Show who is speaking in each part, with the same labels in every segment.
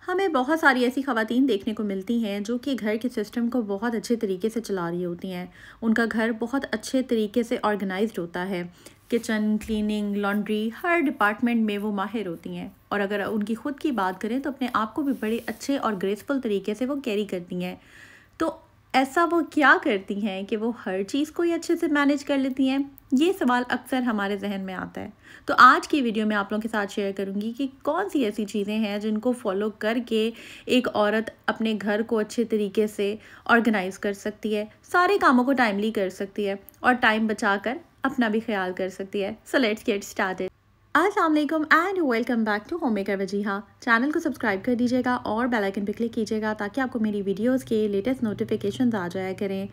Speaker 1: हमें बहुत सारी ऐसी ख़वातीन देखने को मिलती हैं जो कि घर के सिस्टम को बहुत अच्छे तरीके से चला रही होती हैं। उनका घर बहुत अच्छे तरीके से ऑर्गेनाइज्ड होता है। किचन, क्लीनिंग, लॉन्ड्री, हर डिपार्टमेंट में वो माहिर होती हैं। और अगर उनकी ख़ुद की बात करें तो अपने आप को भी बड़े अच्छे और ग्रेसफुल तरीके से वो कैरी करती हैं। तो ऐसा वो क्या करती हैं कि वो हर चीज़ को ही अच्छे से मैनेज कर लेती हैं? ये सवाल अक्सर हमारे जहन में आता है। तो आज की वीडियो में आप लोगों के साथ शेयर करूंगी कि कौन सी ऐसी चीज़ें हैं जिनको फॉलो करके एक औरत अपने घर को अच्छे तरीके से ऑर्गेनाइज कर सकती है, सारे कामों को टाइमली कर सकती है और टाइम बचाकर अपना भी ख्याल कर सकती है। So let's get started. अस्सलाम वालेकुम and welcome back to homemaker Wajiha. Channel को सब्सक्राइब कर दीजिएगा और बेल आइकन पर क्लिक कीजिएगा ताकि आपको मेरी वीडियोस के लेटेस्ट नोटिफिकेशंस आ जाया करें।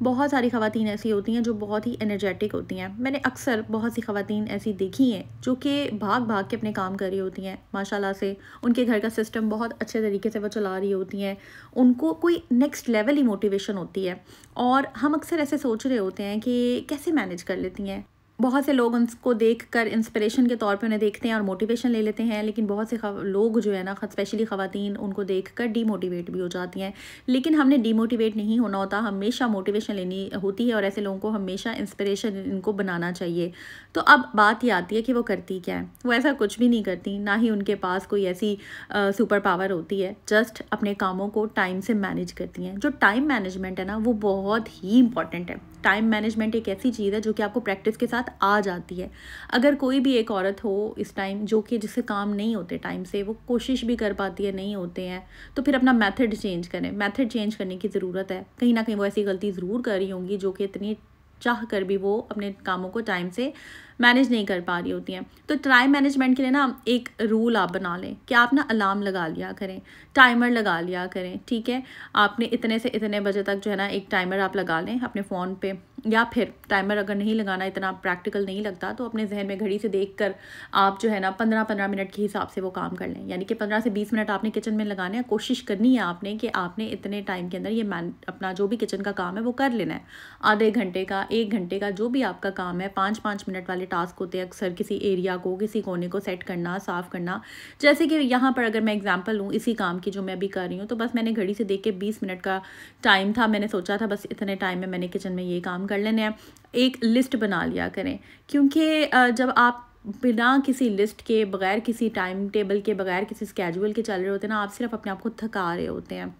Speaker 1: बहुत सारी ख़वातीन ऐसी होती हैं जो बहुत ही एनर्जेटिक होती हैं। मैंने अक्सर बहुत सी ख़वातीन ऐसी देखी हैं जो कि भाग भाग के अपने काम कर रही होती हैं। माशाल्लाह से उनके घर का सिस्टम बहुत अच्छे तरीके से वो चला रही होती हैं। उनको कोई नेक्स्ट लेवल ही मोटिवेशन होती है और हम अक्सर ऐसे सोच रहे होते हैं कि कैसे मैनेज कर लेती हैं। बहुत से लोग उनको देखकर इंस्पिरेशन के तौर पे उन्हें देखते हैं और मोटिवेशन ले लेते हैं, लेकिन बहुत से लोग जो है ना, स्पेशली ख़वातीन, उनको देखकर डीमोटिवेट भी हो जाती हैं। लेकिन हमने डीमोटिवेट नहीं होना होता, हमेशा मोटिवेशन लेनी होती है और ऐसे लोगों को हमेशा इंस्पिरेशन इनको बनाना चाहिए। तो अब बात ये आती है कि वो करती क्या है। वो ऐसा कुछ भी नहीं करती, ना ही उनके पास कोई ऐसी सुपर पावर होती है। जस्ट अपने कामों को टाइम से मैनेज करती हैं। जो टाइम मैनेजमेंट है ना, वो बहुत ही इंपॉर्टेंट है। टाइम मैनेजमेंट एक ऐसी चीज़ है जो कि आपको प्रैक्टिस के साथ आ जाती है। अगर कोई भी एक औरत हो इस टाइम जो कि जिससे काम नहीं होते टाइम से, वो कोशिश भी कर पाती है, नहीं होते हैं, तो फिर अपना मेथड चेंज करें। मेथड चेंज करने की ज़रूरत है। कहीं ना कहीं वो ऐसी गलती ज़रूर कर रही होंगी जो कि इतनी चाह कर भी वो अपने कामों को टाइम से मैनेज नहीं कर पा रही होती हैं। तो टाइम मैनेजमेंट के लिए ना एक रूल आप बना लें कि आप ना अलार्म लगा लिया करें, टाइमर लगा लिया करें। ठीक है, आपने इतने से इतने बजे तक जो है ना एक टाइमर आप लगा लें अपने फ़ोन पे, या फिर टाइमर अगर नहीं लगाना, इतना प्रैक्टिकल नहीं लगता, तो अपने जहन में घड़ी से देखकर आप जो है ना 15-15 मिनट के हिसाब से वो काम कर लें। यानी कि 15 से 20 मिनट आपने किचन में लगाने हैं। कोशिश करनी है आपने कि आपने इतने टाइम के अंदर ये अपना जो भी किचन का काम है वो कर लेना है। आधे घंटे का, 1 घंटे का, जो भी आपका काम है, 5-5 मिनट वाले टास्क होते हैं अक्सर। किसी एरिया को, किसी कोने को सेट करना, साफ़ करना। जैसे कि यहाँ पर अगर मैं एग्जांपल लूँ इसी काम की जो मैं अभी कर रही हूँ, तो बस मैंने घड़ी से देख के 20 मिनट का टाइम था। मैंने सोचा था बस इतने टाइम में मैंने किचन में ये काम कर लेने हैं। एक लिस्ट बना लिया करें, क्योंकि जब आप बिना किसी लिस्ट के, बगैर किसी टाइम टेबल के, बगैर किसी स्केड्यूल के चल रहे होते हैं ना, आप सिर्फ अपने आप को थका रहे होते हैं।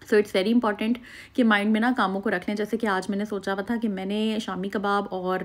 Speaker 1: सो इट्स वेरी इंपॉर्टेंट कि माइंड में ना कामों को रख लें। जैसे कि आज मैंने सोचा हुआ था कि मैंने शामी कबाब और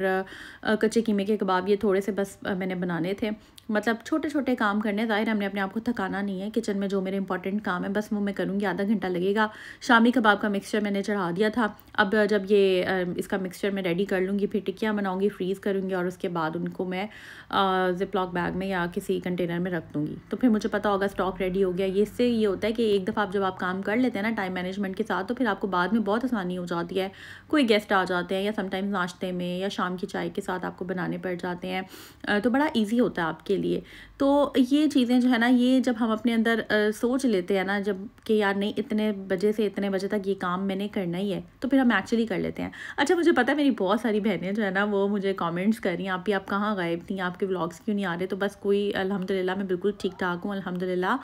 Speaker 1: कच्चे कीमे के कबाब, ये थोड़े से बस मैंने बनाने थे। मतलब छोटे छोटे काम करने, ज़ाहिर हमने अपने आप को थकाना नहीं है। किचन में जो मेरे इंपॉर्टेंट काम है बस वो मैं करूँगी, आधा घंटा लगेगा। शामी कबाब का मिक्सचर मैंने चढ़ा दिया था। अब जब ये इसका मिक्सचर मैं रेडी कर लूँगी, फिर टिक्कियाँ बनाऊँगी, फ्रीज़ करूँगी और उसके बाद उनको मैं ज़िप-लॉक बैग में या किसी कंटेनर में रख दूँगी। तो फिर मुझे पता होगा स्टॉक रेडी हो गया। ये इससे ये होता है कि एक दफ़ा जब आप काम कर लेते हैं ना टाइम मैनेजमेंट के साथ, तो फिर आपको बाद में बहुत आसानी हो जाती है। कोई गेस्ट आ जाते हैं या समटाइम्स नाश्ते में या शाम की चाय के साथ आपको बनाने पड़ जाते हैं, तो बड़ा ईजी होता है आपके लिए। तो ये चीज़ें जो है ना, ये जब हम अपने अंदर सोच लेते हैं ना, जब कि यार नहीं, इतने बजे से इतने बजे तक ये काम मैंने करना ही है, तो फिर हम एक्चुअली कर लेते हैं। अच्छा, मुझे पता है मेरी बहुत सारी बहनें जो है ना वो मुझे कमेंट्स कर रही हैं, आप कहाँ गायब थी, आपके व्लॉग्स क्यों नहीं आ रहे? तो बस कोई, अल्हम्दुलिल्लाह मैं बिल्कुल ठीक ठाक हूँ, अल्हम्दुलिल्लाह।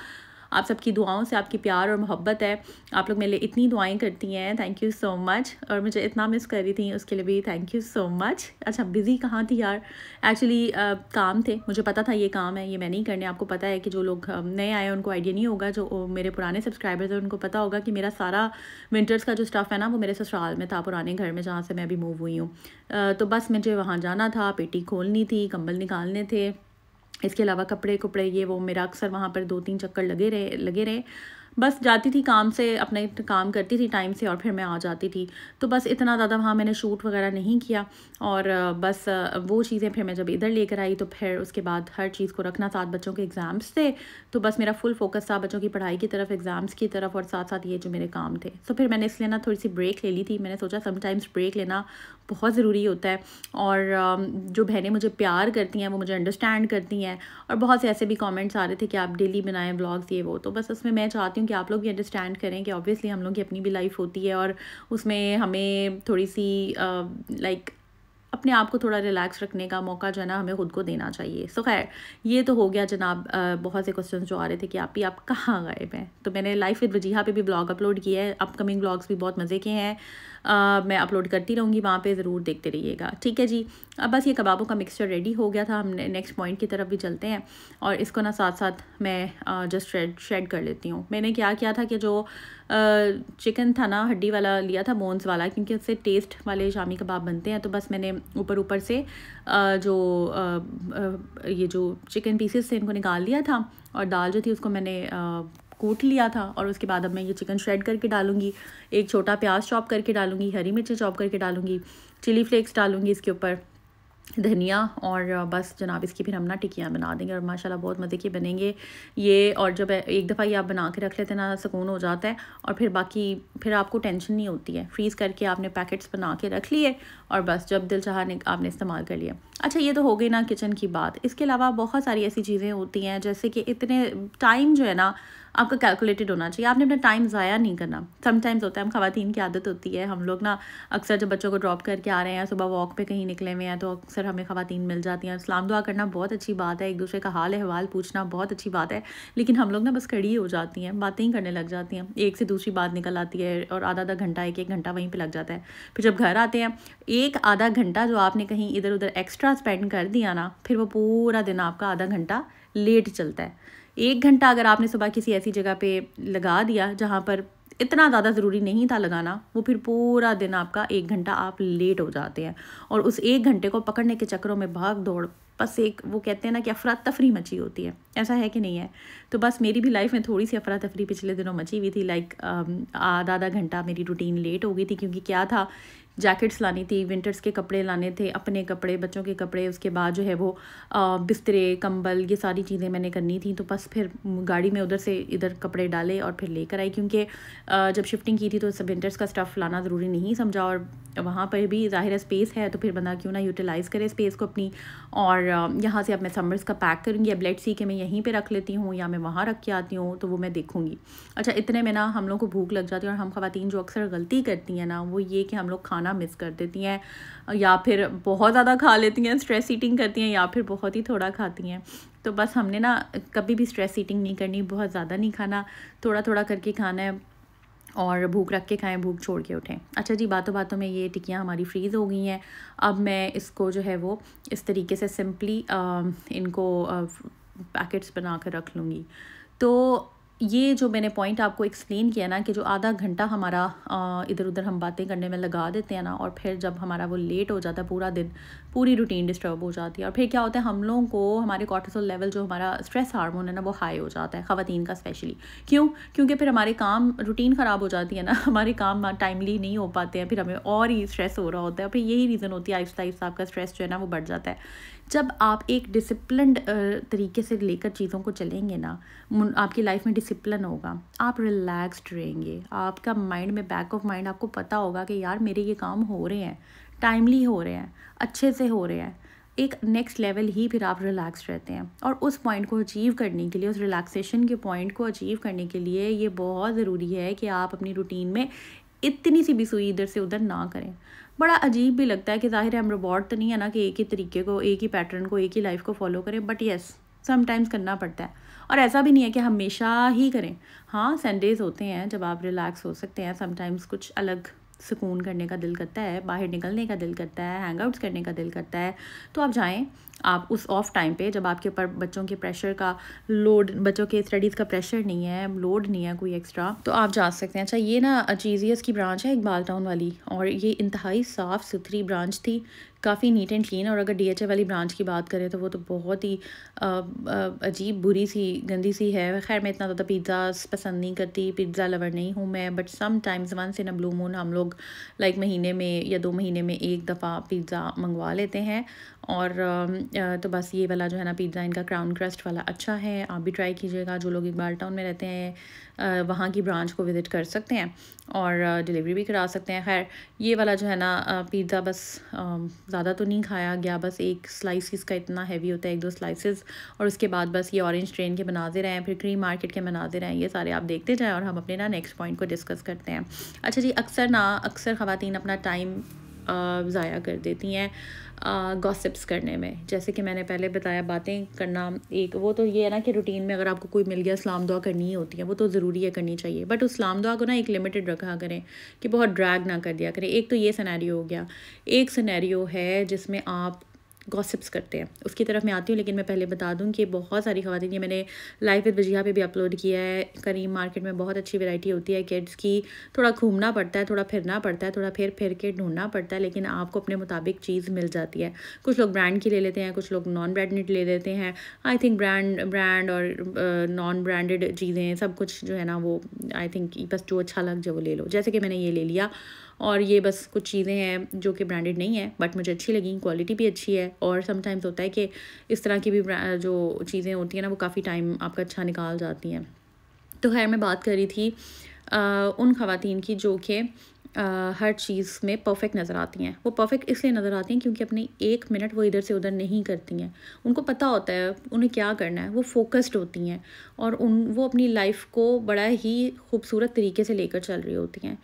Speaker 1: आप सबकी दुआओं से, आपकी प्यार और मोहब्बत है, आप लोग मेरे लिए इतनी दुआएं करती हैं, थैंक यू सो मच। और मुझे इतना मिस कर रही थी, उसके लिए भी थैंक यू सो मच। अच्छा, बिज़ी कहाँ थी यार, एक्चुअली काम थे, मुझे पता था ये काम है, ये मैं नहीं करने। आपको पता है कि जो लोग नए आए हैं उनको आइडिया नहीं होगा, जो मेरे पुराने सब्सक्राइबर्स हैं उनको पता होगा कि मेरा सारा विंटर्स का जो स्टफ़ है ना वो मेरे ससुराल में था, पुराने घर में जहाँ से मैं अभी मूव हुई हूँ। तो बस मुझे वहाँ जाना था, पेटी खोलनी थी, कंबल निकालने थे, इसके अलावा कपड़े ये वो, मेरा अक्सर वहाँ पर 2-3 चक्कर लगे रहे। बस जाती थी काम से, अपने काम करती थी टाइम से और फिर मैं आ जाती थी। तो बस इतना ज़्यादा वहाँ मैंने शूट वगैरह नहीं किया। और बस वो चीज़ें फिर मैं जब इधर लेकर आई तो फिर उसके बाद हर चीज़ को रखना, साथ बच्चों के एग्ज़ाम्स थे, तो बस मेरा फुल फोकस था बच्चों की पढ़ाई की तरफ, एग्ज़ाम्स की तरफ, और साथ साथ ये जो मेरे काम थे। तो फिर मैंने इसलिए ना थोड़ी सी ब्रेक ले ली थी। मैंने सोचा समटाइम्स ब्रेक लेना बहुत ज़रूरी होता है। और जो बहनें मुझे प्यार करती हैं वो मुझे अंडरस्टैंड करती हैं। और बहुत से ऐसे भी कमेंट्स आ रहे थे कि आप डेली बनाएं व्लॉग्स, ये वो। तो बस उसमें मैं चाहती हूँ कि आप लोग भी अंडरस्टैंड करें कि ऑब्वियसली हम लोग की अपनी भी लाइफ होती है और उसमें हमें थोड़ी सी लाइक अपने आप को थोड़ा रिलैक्स रखने का मौका जो है ना हमें खुद को देना चाहिए। सो खैर ये तो हो गया जनाब, बहुत से क्वेश्चन जो आ रहे थे कि आप कहाँ गए हैं। तो मैंने लाइफ विद वजीहा पे भी ब्लॉग अपलोड किया है, अपकमिंग ब्लॉग्स भी बहुत मज़े के हैं, मैं अपलोड करती रहूँगी वहाँ पे, ज़रूर देखते रहिएगा। ठीक है जी, अब बस ये कबाबों का मिक्सचर रेडी हो गया था, हम नेक्स्ट पॉइंट की तरफ भी चलते हैं और इसको ना साथ साथ मैं जस्ट शेड कर लेती हूँ। मैंने क्या किया था कि जो चिकन था ना हड्डी वाला लिया था, बोन्स वाला, क्योंकि उससे टेस्ट वाले शामी कबाब बनते हैं। तो बस मैंने ऊपर से ये जो चिकन पीसेस थे इनको निकाल लिया था और दाल जो थी उसको मैंने कूट लिया था। और उसके बाद अब मैं ये चिकन श्रेड करके डालूँगी, एक छोटा प्याज चॉप करके डालूँगी, हरी मिर्ची चॉप करके डालूँगी, चिली फ्लेक्स डालूँगी इसके ऊपर, धनिया, और बस जनाब इसकी फिर हम ना टिक्कियाँ बना देंगे और माशाल्लाह बहुत मज़े की बनेंगे ये। और जब एक दफ़ा ये आप बना के रख लेते हैं ना, सुकून हो जाता है और फिर बाकी फिर आपको टेंशन नहीं होती है। फ्रीज़ करके आपने पैकेट्स बना के रख लिए और बस जब दिल चाहा आपने इस्तेमाल कर लिया। अच्छा ये तो हो गई ना किचन की बात। इसके अलावा बहुत सारी ऐसी चीज़ें होती हैं जैसे कि इतने टाइम जो है ना आपका कैलकुलेटेड होना चाहिए, आपने अपना टाइम ज़ाया नहीं करना। समटाइम्स होता है, हम ख़वातीन की आदत होती है, हम लोग ना अक्सर जब बच्चों को ड्रॉप करके आ रहे हैं, सुबह वॉक पे कहीं निकले हुए हैं, तो अक्सर हमें ख़वातीन मिल जाती हैं। सलाम दुआ करना बहुत अच्छी बात है, एक दूसरे का हाल अहवाल पूछना बहुत अच्छी बात है, लेकिन हम लोग ना बस खड़ी हो जाती हैं, बातें ही करने लग जाती हैं, एक से दूसरी बात निकल आती है और आधा आधा घंटा एक घंटा वहीं पर लग जाता है। फिर जब घर आते हैं, एक आधा घंटा जो आपने कहीं इधर उधर एक्स्ट्रा स्पेंड कर दिया ना, फिर वो पूरा दिन आपका आधा घंटा लेट चलता है। एक घंटा अगर आपने सुबह किसी ऐसी जगह पे लगा दिया जहाँ पर इतना ज़्यादा ज़रूरी नहीं था लगाना, वो फिर पूरा दिन आपका एक घंटा आप लेट हो जाते हैं। और उस एक घंटे को पकड़ने के चक्करों में भाग दौड़, बस एक वो कहते हैं ना कि अफरा तफरी मची होती है, ऐसा है कि नहीं है? तो बस मेरी भी लाइफ में थोड़ी सी अफरा तफरी पिछले दिनों मची हुई थी। लाइक आधा घंटा मेरी रूटीन लेट हो गई थी, क्योंकि क्या था, जैकेट्स लानी थी, विंटर्स के कपड़े लाने थे, अपने कपड़े, बच्चों के कपड़े, उसके बाद जो है वो बिस्तरे, कंबल, ये सारी चीज़ें मैंने करनी थी। तो बस फिर गाड़ी में उधर से इधर कपड़े डाले और फिर लेकर आई, क्योंकि जब शिफ्टिंग की थी तो सब विंटर्स का स्टफ़ लाना ज़रूरी नहीं समझा, और वहाँ पर भी ज़ाहिर है स्पेस है, तो फिर बंदा क्यों ना यूटिलाइज़ करे स्पेस को अपनी। और यहाँ से अब मैं समर्स का पैक करूँगी। अब लेट्स सी कि मैं यहीं पे रख लेती हूँ या मैं वहाँ रख के आती हूँ, तो वो मैं देखूँगी। अच्छा इतने में ना हम लोग को भूख लग जाती है, और हम ख़वातीन जो अक्सर गलती करती हैं ना, वो ये कि हम लोग खाना मिस कर देती हैं, या फिर बहुत ज़्यादा खा लेती हैं, स्ट्रेस ईटिंग करती हैं, या फिर बहुत ही थोड़ा खाती हैं। तो बस हमने ना कभी भी स्ट्रेस ईटिंग नहीं करनी, बहुत ज़्यादा नहीं खाना, थोड़ा थोड़ा करके खाना है, और भूख रख के खाएं, भूख छोड़ के उठें। अच्छा जी, बातों बातों में ये टिक्कियाँ हमारी फ्रीज़ हो गई हैं। अब मैं इसको जो है वो इस तरीके से सिंपली इनको पैकेट्स बना कर रख लूँगी। तो ये जो मैंने पॉइंट आपको एक्सप्लेन किया ना, कि जो आधा घंटा हमारा इधर उधर हम बातें करने में लगा देते हैं ना, और फिर जब हमारा वो लेट हो जाता है, पूरा दिन पूरी रूटीन डिस्टर्ब हो जाती है। और फिर क्या होता है, हम लोगों को हमारे कॉर्टिसोल लेवल, जो हमारा स्ट्रेस हार्मोन है ना, वो हाई हो जाता है, ख़वातीन का स्पेशली। क्यों? क्योंकि फिर हमारे काम रूटीन ख़राब हो जाती है ना, हमारे काम टाइमली नहीं हो पाते हैं, फिर हमें और ही स्ट्रेस हो रहा होता है। फिर यही रीज़न होती है, आहिस्ता आहिस्ता आपका स्ट्रेस जो है ना वो बढ़ जाता है। जब आप एक डिसिप्लिन्ड तरीके से लेकर चीज़ों को चलेंगे ना, आपकी लाइफ में डिसिप्लिन होगा, आप रिलैक्स्ड रहेंगे, आपका माइंड में, बैक ऑफ माइंड आपको पता होगा कि यार मेरे ये काम हो रहे हैं, टाइमली हो रहे हैं, अच्छे से हो रहे हैं। एक नेक्स्ट लेवल ही फिर आप रिलैक्स रहते हैं। और उस पॉइंट को अचीव करने के लिए, उस रिलैक्सेशन के पॉइंट को अचीव करने के लिए ये बहुत ज़रूरी है कि आप अपनी रूटीन में इतनी सी भी सुई इधर से उधर ना करें। बड़ा अजीब भी लगता है कि ज़ाहिर है हम रोबोट तो नहीं है ना, कि एक ही तरीके को, एक ही पैटर्न को, एक ही लाइफ को फॉलो करें, बट येस समटाइम्स करना पड़ता है। और ऐसा भी नहीं है कि हमेशा ही करें। हाँ, संडेज़ होते हैं जब आप रिलैक्स हो सकते हैं, समटाइम्स कुछ अलग सुकून करने का दिल करता है, बाहर निकलने का दिल करता है, हैंगआउट्स करने का दिल करता है, तो आप जाएं। आप उस ऑफ टाइम पे, जब आपके ऊपर बच्चों के प्रेशर का लोड, बच्चों के स्टडीज़ का प्रेशर नहीं है, लोड नहीं है कोई एक्स्ट्रा, तो आप जा सकते हैं। अच्छा ये ना चीज़ियस की ब्रांच है इकबाल टाउन वाली, और ये इंतहाई साफ़ सुथरी ब्रांच थी, काफ़ी नीट एंड क्लीन। और अगर DHA वाली ब्रांच की बात करें तो वो तो बहुत ही अजीब, बुरी सी, गंदी सी है। खैर मैं इतना ज़्यादा पिज़्ज़ास पसंद नहीं करती, पिज़्ज़ा लवर नहीं हूँ मैं, but sometimes once in a blue moon हम लोग लाइक महीने में या 2 महीने में एक दफ़ा पिज़्ज़ा मंगवा लेते हैं। और तो बस ये वाला जो है ना पिज़्ज़ा, इनका क्राउन क्रस्ट वाला अच्छा है, आप भी ट्राई कीजिएगा। जो लोग इकबाल टाउन में रहते हैं वहाँ की ब्रांच को विज़िट कर सकते हैं और डिलीवरी भी करा सकते हैं। खैर ये वाला जो है ना पिज़्ज़ा बस ज़्यादा तो नहीं खाया गया, बस एक स्लाइस इसका इतना हैवी होता है, 1-2 स्लाइसेस, और उसके बाद बस ये ऑरेंज ट्रेन के मनाज़िर हैं, फिर क्रीम मार्केट के मनाज़िर हैं, ये सारे आप देखते जाएँ और हम अपने ना नेक्स्ट पॉइंट को डिस्कस करते हैं। अच्छा जी, अक्सर ख़वातीन अपना टाइम ज़ाया कर देती हैं गॉसिप्स करने में। जैसे कि मैंने पहले बताया, बातें करना एक वो तो ये है ना कि रूटीन में अगर आपको कोई मिल गया सलाम दुआ करनी ही होती है, वो तो ज़रूरी है, करनी चाहिए, बट उस सलाम दुआ को ना एक लिमिटेड रखा करें कि बहुत ड्रैग ना कर दिया करें। एक तो ये सिनेरियो हो गया। एक सिनेरियो है जिसमें आप गॉसिप्स करते हैं, उसकी तरफ मैं आती हूँ, लेकिन मैं पहले बता दूँ कि बहुत सारी ख़वातीन, ये मैंने लाइव विद वजीहा पे भी अपलोड किया है। करीम मार्केट में बहुत अच्छी वैरायटी होती है किड्स की। थोड़ा घूमना पड़ता है, थोड़ा फिरना पड़ता है, थोड़ा फिर के ढूंढना पड़ता है, लेकिन आपको अपने मुताबिक चीज़ मिल जाती है। कुछ लोग ब्रांड की ले लेते हैं, कुछ लोग नॉन ब्रांडेड ले लेते हैं। आई थिंक ब्रांड और नॉन ब्रांडेड चीज़ें सब कुछ जो है ना, वो आई थिंक बस जो अच्छा लग जाए वो ले लो। जैसे कि मैंने ये ले लिया, और ये बस कुछ चीज़ें हैं जो कि ब्रांडेड नहीं है, बट मुझे अच्छी लगी, क्वालिटी भी अच्छी है। और समटाइम्स होता है कि इस तरह की भी जो चीज़ें होती हैं ना, वो काफ़ी टाइम आपका अच्छा निकाल जाती हैं। तो खैर, मैं बात कर रही थी उन ख़वातीन की जो कि हर चीज़ में परफ़ेक्ट नज़र आती हैं। वो परफ़ेक्ट इसलिए नज़र आती हैं क्योंकि अपनी 1 मिनट वो इधर से उधर नहीं करती हैं। उनको पता होता है उन्हें क्या करना है, वो फ़ोकस्ड होती हैं, और वो अपनी लाइफ को बड़ा ही खूबसूरत तरीके से लेकर चल रही होती हैं।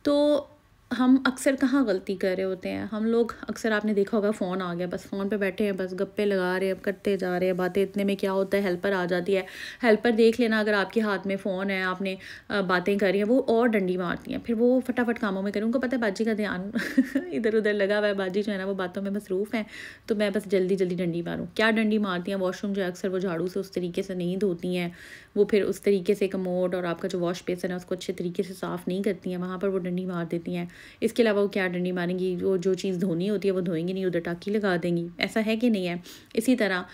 Speaker 1: तो हम अक्सर कहाँ गलती कर रहे होते हैं हम लोग? अक्सर आपने देखा होगा, फ़ोन आ गया, बस फ़ोन पे बैठे हैं, बस गप्पे लगा रहे हैं, करते जा रहे हैं बातें। इतने में क्या होता है, हेल्पर आ जाती है। हेल्पर देख लेना, अगर आपके हाथ में फ़ोन है, आपने बातें करी हैं, वो और डंडी मारती हैं, फिर वो फटाफट कामों में करें। उनको पता है बाजी का ध्यान इधर उधर लगा हुआ है, बाजी जो है ना वो बातों में मसरूफ़ हैं, तो मैं बस जल्दी जल्दी डंडी मारूँ। क्या डंडी मारती हैं? वॉशरूम जो है अक्सर वो झाड़ू से उस तरीके से नहीं धोती हैं, वो फिर उस तरीके से कमोड और आपका जो वॉश बेसिन है उसको अच्छे तरीके से साफ़ नहीं करती हैं, वहाँ पर वो डंडी मार देती हैं। इसके अलावा वो क्या डंडी मारेंगी? वो जो चीज़ धोनी होती है वो धोएंगी नहीं, उधर टाँकी लगा देंगी। ऐसा है कि नहीं है? इसी तरह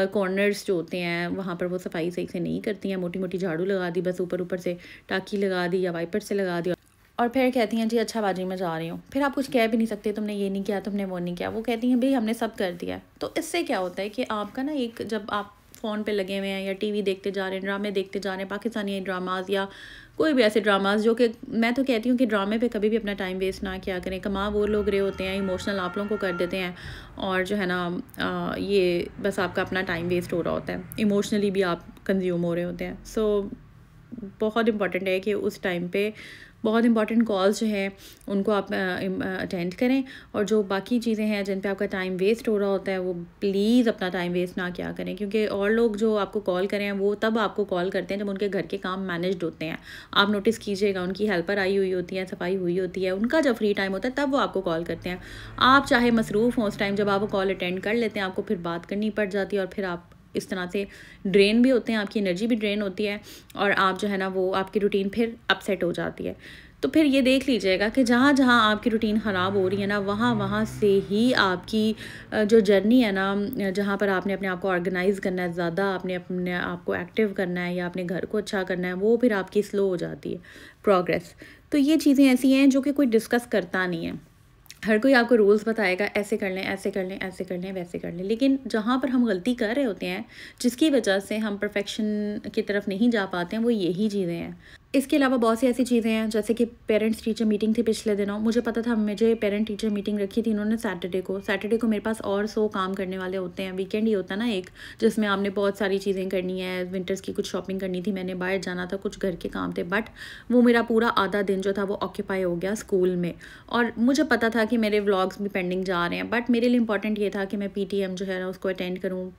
Speaker 1: कॉर्नर्स जो होते हैं वहाँ पर वो सफाई सही से नहीं करती हैं। मोटी मोटी झाड़ू लगा दी, बस ऊपर ऊपर से टाँकी लगा दी या वाइपर से लगा दी, और फिर कहती हैं जी अच्छा बाजी मैं जा रही हूँ। फिर आप कुछ कह भी नहीं सकते, तुमने ये नहीं किया, तुमने वो नहीं किया। वो कहती हैं भाई हमने सब कर दिया। तो इससे क्या होता है कि आपका ना एक, जब आप फ़ोन पे लगे हुए हैं या टीवी देखते जा रहे हैं, ड्रामे देखते जा रहे हैं, पाकिस्तानी ड्रामाज या कोई भी ऐसे ड्रामाज, जो कि मैं तो कहती हूँ कि ड्रामे पे कभी भी अपना टाइम वेस्ट ना किया करें। कमा वो लोग रहे होते हैं, इमोशनल आप लोगों को कर देते हैं, और जो है ना ये बस आपका अपना टाइम वेस्ट हो रहा होता है, इमोशनली भी आप कंज्यूम हो रहे होते हैं। सो बहुत इम्पॉर्टेंट है कि उस टाइम पे बहुत इंपॉर्टेंट कॉल्स जो हैं उनको आप अटेंड करें, और जो बाकी चीज़ें हैं जिन पे आपका टाइम वेस्ट हो रहा होता है वो प्लीज़ अपना टाइम वेस्ट ना किया करें, क्योंकि और लोग जो आपको कॉल करें वो तब आपको कॉल करते हैं जब उनके घर के काम मैनेज्ड होते हैं। आप नोटिस कीजिएगा, उनकी हेल्पर आई हुई होती है, सफाई हुई होती है, उनका जब फ्री टाइम होता है तब वो आपको कॉल करते हैं। आप चाहे मसरूफ़ हों उस टाइम, जब आप वो कॉल अटेंड कर लेते हैं आपको फिर बात करनी पड़ जाती है, और फिर आप इस तरह से ड्रेन भी होते हैं, आपकी एनर्जी भी ड्रेन होती है, और आप जो है ना वो आपकी रूटीन फिर अपसेट हो जाती है। तो फिर ये देख लीजिएगा कि जहाँ जहाँ आपकी रूटीन ख़राब हो रही है ना, वहाँ से ही आपकी जो जर्नी है ना, जहाँ पर आपने अपने आप को ऑर्गेनाइज़ करना है, ज़्यादा आपने अपने आप को एक्टिव करना है या अपने घर को अच्छा करना है, वो फिर आपकी स्लो हो जाती है प्रोग्रेस। तो ये चीज़ें ऐसी हैं जो कि कोई डिस्कस करता नहीं है। हर कोई आपको रूल्स बताएगा, ऐसे कर लें, ऐसे कर लें, ऐसे कर लें, वैसे कर लें, लेकिन जहाँ पर हम गलती कर रहे होते हैं, जिसकी वजह से हम परफेक्शन की तरफ नहीं जा पाते हैं, वो यही चीज़ें हैं। इसके अलावा बहुत सी ऐसी चीज़ें हैं, जैसे कि पेरेंट्स टीचर मीटिंग थी पिछले दिनों। मुझे पता था, मुझे पेरेंट टीचर मीटिंग रखी थी इन्होंने सैटरडे को मेरे पास और 100 काम करने वाले होते हैं। वीकेंड ही होता है ना एक, जिसमें आपने बहुत सारी चीज़ें करनी है। विंटर्स की कुछ शॉपिंग करनी थी, मैंने बाहर जाना था, कुछ घर के काम थे, बट वो मेरा पूरा आधा दिन जो था वो ऑक्यूपाई हो गया स्कूल में। और मुझे पता था कि मेरे व्लॉग्स भी पेंडिंग जा रहे हैं, बट मेरे लिए इंपॉर्टेंट ये था कि मैं PTM जो है ना उसको अटेंड करूँ,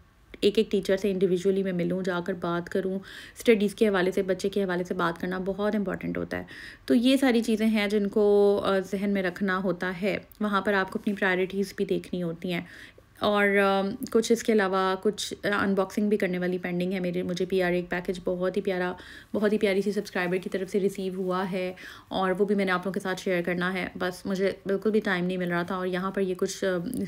Speaker 1: एक एक टीचर से इंडिविजुअली मैं मिलूँ, जाकर बात करूँ। स्टडीज़ के हवाले से, बच्चे के हवाले से बात करना बहुत इंपॉर्टेंट होता है। तो ये सारी चीज़ें हैं जिनको जहन में रखना होता है। वहाँ पर आपको अपनी प्रायोरिटीज़ भी देखनी होती हैं, और कुछ इसके अलावा कुछ अनबॉक्सिंग भी करने वाली पेंडिंग है मुझे PR एक पैकेज बहुत ही प्यारी सी सब्सक्राइबर की तरफ से रिसीव हुआ है, और वो भी मैंने आप लोगों के साथ शेयर करना है। बस मुझे बिल्कुल भी टाइम नहीं मिल रहा था, और यहाँ पर ये कुछ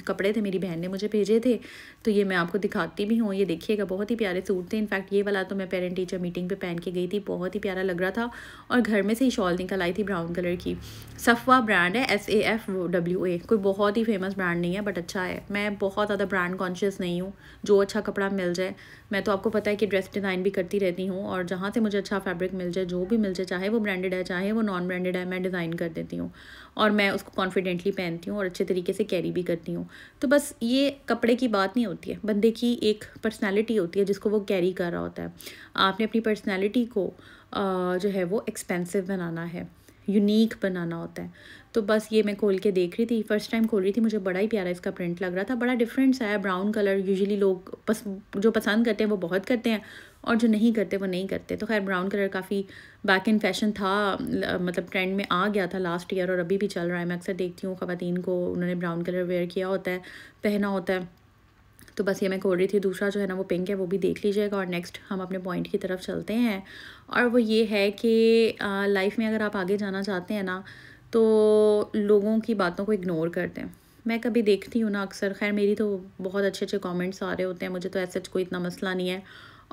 Speaker 1: कपड़े थे, मेरी बहन ने मुझे भेजे थे, तो ये मैं आपको दिखाती भी हूँ। ये देखिएगा, बहुत ही प्यारे सूट थे। इनफैक्ट ये वाला तो मैं पेरेंट टीचर मीटिंग पर पहन के गई थी, बहुत ही प्यारा लग रहा था, और घर में से ही शॉल निकल आई थी ब्राउन कलर की। सफ़वा ब्रांड है, SAFWA, कोई बहुत ही फेमस ब्रांड नहीं है, बट अच्छा है। मैं बहुत ज़्यादा ब्रांड कॉन्शियस नहीं हूँ, जो अच्छा कपड़ा मिल जाए। मैं तो आपको पता है कि ड्रेस डिज़ाइन भी करती रहती हूँ, और जहाँ से मुझे अच्छा फैब्रिक मिल जाए, जो भी मिल जाए, चाहे वो ब्रांडेड है चाहे वो नॉन ब्रांडेड है, मैं डिज़ाइन कर देती हूँ, और मैं उसको कॉन्फिडेंटली पहनती हूँ और अच्छे तरीके से कैरी भी करती हूँ। तो बस ये कपड़े की बात नहीं होती है, बंदे की एक पर्सनैलिटी होती है जिसको वो कैरी कर रहा होता है। आपने अपनी पर्सनैलिटी को जो है वो एक्सपेंसिव बनाना है, यूनिक बनाना होता है। तो बस ये मैं खोल के देख रही थी, फ़र्स्ट टाइम खोल रही थी, मुझे बड़ा ही प्यारा इसका प्रिंट लग रहा था, बड़ा डिफरेंट सा है। ब्राउन कलर यूजुअली लोग जो पसंद करते हैं वो बहुत करते हैं, और जो नहीं करते वो नहीं करते। तो खैर ब्राउन कलर काफ़ी बैक इन फैशन था, मतलब ट्रेंड में आ गया था लास्ट ईयर और अभी भी चल रहा है। मैं अक्सर देखती हूँ ख़वातीन को, उन्होंने ब्राउन कलर वेयर किया होता है, पहना होता है। तो बस ये मैं खोल रही थी। दूसरा जो है ना वो पिंक है, वो भी देख लीजिएगा। और नेक्स्ट हम अपने पॉइंट की तरफ चलते हैं, और वो ये है कि लाइफ में अगर आप आगे जाना चाहते हैं ना, तो लोगों की बातों को इग्नोर कर दें। मैं कभी देखती हूँ ना अक्सर, खैर मेरी तो बहुत अच्छे अच्छे कमेंट्स आ रहे होते हैं, मुझे तो ऐसा कोई इतना मसला नहीं है।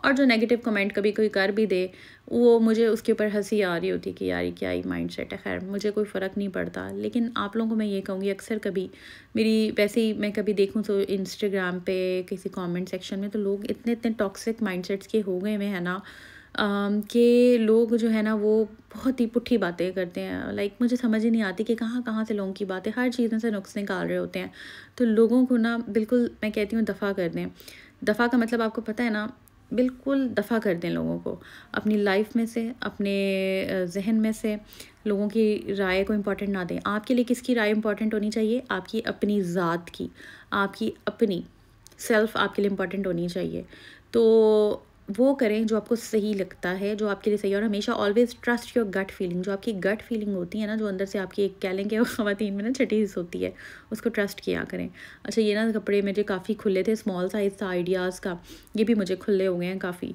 Speaker 1: और जो नेगेटिव कमेंट कभी कोई कर भी दे, वो मुझे उसके ऊपर हंसी आ रही होती कि यार क्या ही माइंड सेट है। खैर मुझे कोई फ़र्क नहीं पड़ता, लेकिन आप लोगों को मैं ये कहूँगी, अक्सर कभी मेरी वैसे ही मैं कभी देखूँ तो इंस्टाग्राम पे किसी कमेंट सेक्शन में, तो लोग इतने इतने टॉक्सिक माइंडसेट्स के हो गए हुए हैं ना, कि लोग जो है ना वो बहुत ही पुट्ठी बातें करते हैं। लाइक मुझे समझ ही नहीं आती कि कहाँ कहाँ से लोगों की बातें, हर चीज़ में से नुक्स निकाल रहे होते हैं। तो लोगों को ना बिल्कुल मैं कहती हूँ दफ़ा कर दें। दफ़ा का मतलब आपको पता है ना, बिल्कुल दफ़ा कर दें लोगों को अपनी लाइफ में से, अपने जहन में से। लोगों की राय को इम्पोर्टेंट ना दें। आपके लिए किसकी राय इम्पोर्टेंट होनी चाहिए? आपकी अपनी ज़ात की, आपकी अपनी सेल्फ़ आपके लिए इम्पोर्टेंट होनी चाहिए। तो वो करें जो आपको सही लगता है, जो आपके लिए सही है। और हमेशा always trust your gut feeling. जो आपकी गट फीलिंग होती है ना, जो अंदर से आपकी एक कह लें कि वो ख़वातीन में ना छठी हिस्स होती है, उसको ट्रस्ट किया करें। अच्छा ये ना कपड़े मेरे काफ़ी खुले थे, स्मॉल साइज़ था आइडियाज़ का, ये भी मुझे खुले हो गए हैं काफ़ी।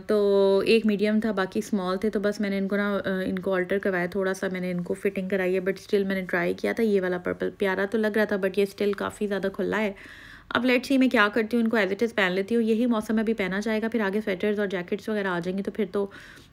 Speaker 1: तो एक मीडियम था, बाकी स्मॉल थे। तो बस मैंने इनको ना इनको ऑल्टर करवाया, थोड़ा सा मैंने इनको फिटिंग कराई है, बट स्टिल मैंने ट्राई किया था। ये वाला पर्पल प्यारा तो लग रहा था, बट ये स्टिल काफ़ी ज़्यादा खुला है। अब लेट्स सी मैं क्या करती हूँ, इनको एज इट इज़ पहन लेती हूँ। यही मौसम में भी पहना जाएगा, फिर आगे स्वेटर्स और जैकेट्स वगैरह आ जाएंगी, तो फिर तो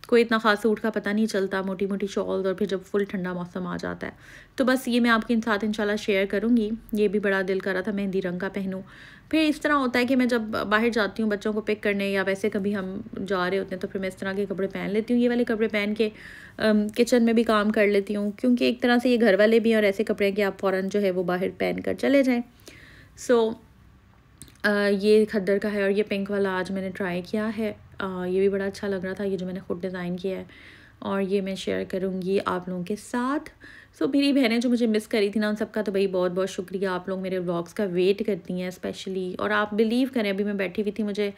Speaker 1: कोई इतना ख़ास सूट का पता नहीं चलता, मोटी मोटी शॉल्स, और फिर जब फुल ठंडा मौसम आ जाता है। तो बस ये मैं आपके साथ इंशाल्लाह शेयर करूँगी। ये भी बड़ा दिल कर रहा था मेहंदी रंग का पहनूँ। फिर इस तरह होता है कि मैं जब बाहर जाती हूँ बच्चों को पिक करने, या वैसे कभी हम जा रहे होते हैं, तो फिर मैं इस तरह के कपड़े पहन लेती हूँ। ये वाले कपड़े पहन के किचन में भी काम कर लेती हूँ, क्योंकि एक तरह से ये घर वाले भी हैं, और ऐसे कपड़े हैं कि आप फ़ौरन जो है वो बाहर पहन कर चले जाएँ। सो ये खद्दर का है, और ये पिंक वाला आज मैंने ट्राई किया है। ये भी बड़ा अच्छा लग रहा था, ये जो मैंने खुद डिज़ाइन किया है, और ये मैं शेयर करूँगी आप लोगों के साथ। सो मेरी बहनें जो मुझे मिस करी थी ना, उन सबका तो भाई बहुत बहुत शुक्रिया। आप लोग मेरे व्लॉग्स का वेट करती हैं स्पेशली, और आप बिलीव करें अभी मैं बैठी हुई थी,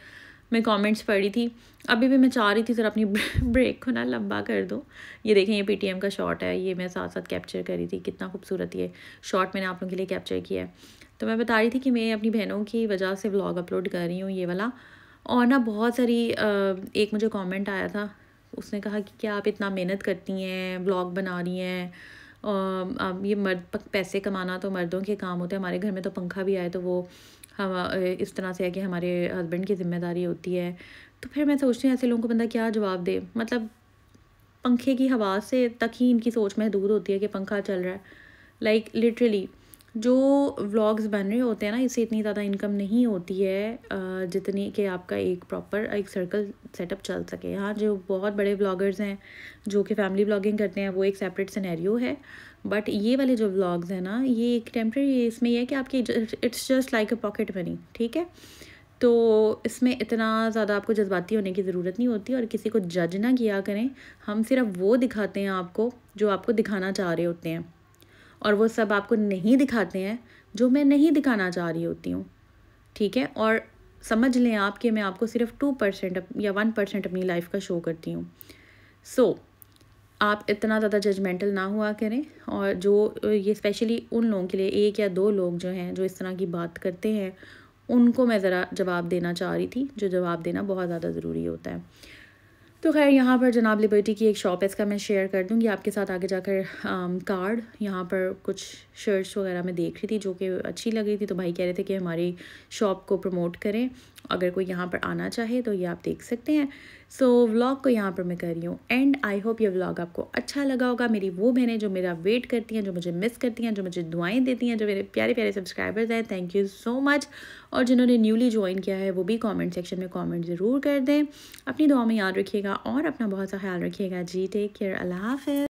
Speaker 1: मैं कमेंट्स पढ़ रही थी, अभी भी मैं चाह रही थी ज़रा अपनी ब्रेक को ना लंबा कर दूँ। ये देखें, ये पीटीएम का शॉट है, ये मैं साथ साथ कैप्चर करी थी। कितना खूबसूरत ये शॉट मैंने आप लोगों के लिए कैप्चर किया है। तो मैं बता रही थी कि मैं अपनी बहनों की वजह से व्लॉग अपलोड कर रही हूँ ये वाला। और ना बहुत सारी एक मुझे कमेंट आया था, उसने कहा कि क्या आप इतना मेहनत करती हैं, व्लॉग बना रही हैं, अब ये मर्द पैसे कमाना तो मर्दों के काम होते हैं, हमारे घर में तो पंखा भी आए तो वो हम इस तरह से है कि हमारे हस्बैंड की ज़िम्मेदारी होती है। तो फिर मैं सोचती हूँ ऐसे लोगों को बंदा क्या जवाब दे। मतलब पंखे की हवा से तक ही इनकी सोच महदूद होती है कि पंखा चल रहा है। लाइक लिटरली जो व्लॉग्स बन रहे होते हैं ना, इससे इतनी ज़्यादा इनकम नहीं होती है जितनी कि आपका एक प्रॉपर एक सर्कल सेटअप चल सके। हाँ, जो बहुत बड़े व्लॉगर्स हैं जो कि फैमिली व्लॉगिंग करते हैं, वो एक सेपरेट सिनेरियो है। बट ये वाले जो व्लॉग्स हैं ना, ये एक टेम्प्रेरी, इसमें यह है कि आपकी it's just like a pocket money, ठीक है। तो इसमें इतना ज़्यादा आपको जज्बाती होने की ज़रूरत नहीं होती, और किसी को जज ना किया करें। हम सिर्फ वो दिखाते हैं आपको जो आपको दिखाना चाह रहे होते हैं, और वो सब आपको नहीं दिखाते हैं जो मैं नहीं दिखाना चाह रही होती हूँ, ठीक है। और समझ लें आप कि मैं आपको सिर्फ 2% या 1% अपनी लाइफ का शो करती हूँ। सो आप इतना ज़्यादा जजमेंटल ना हुआ करें। और जो ये स्पेशली उन लोगों के लिए, 1 या 2 लोग जो हैं जो इस तरह की बात करते हैं, उनको मैं ज़रा जवाब देना चाह रही थी, जो जवाब देना बहुत ज़्यादा ज़रूरी होता है। तो खैर यहाँ पर जनाब लिबर्टी की एक शॉप है, इसका मैं शेयर कर दूँगी आपके साथ आगे जाकर कार्ड। यहाँ पर कुछ शर्ट्स वगैरह मैं देख रही थी जो कि अच्छी लग रही थी, तो भाई कह रहे थे कि हमारी शॉप को प्रमोट करें, अगर कोई यहाँ पर आना चाहे तो ये आप देख सकते हैं। सो व्लॉग को यहाँ पर मैं कर रही हूँ एंड। आई होप ये व्लॉग आपको अच्छा लगा होगा। मेरी वो बहनें जो मेरा वेट करती हैं, जो मुझे मिस करती हैं, जो मुझे दुआएं देती हैं, जो मेरे प्यारे प्यारे सब्सक्राइबर्स हैं, थैंक यू सो मच। और जिन्होंने न्यूली ज्वाइन किया है वो भी कमेंट सेक्शन में कमेंट ज़रूर कर दें। अपनी दुआ में याद रखिएगा और अपना बहुत सा ख्याल रखिएगा जी। टेक केयर, अल्लाह हाफ़िज़।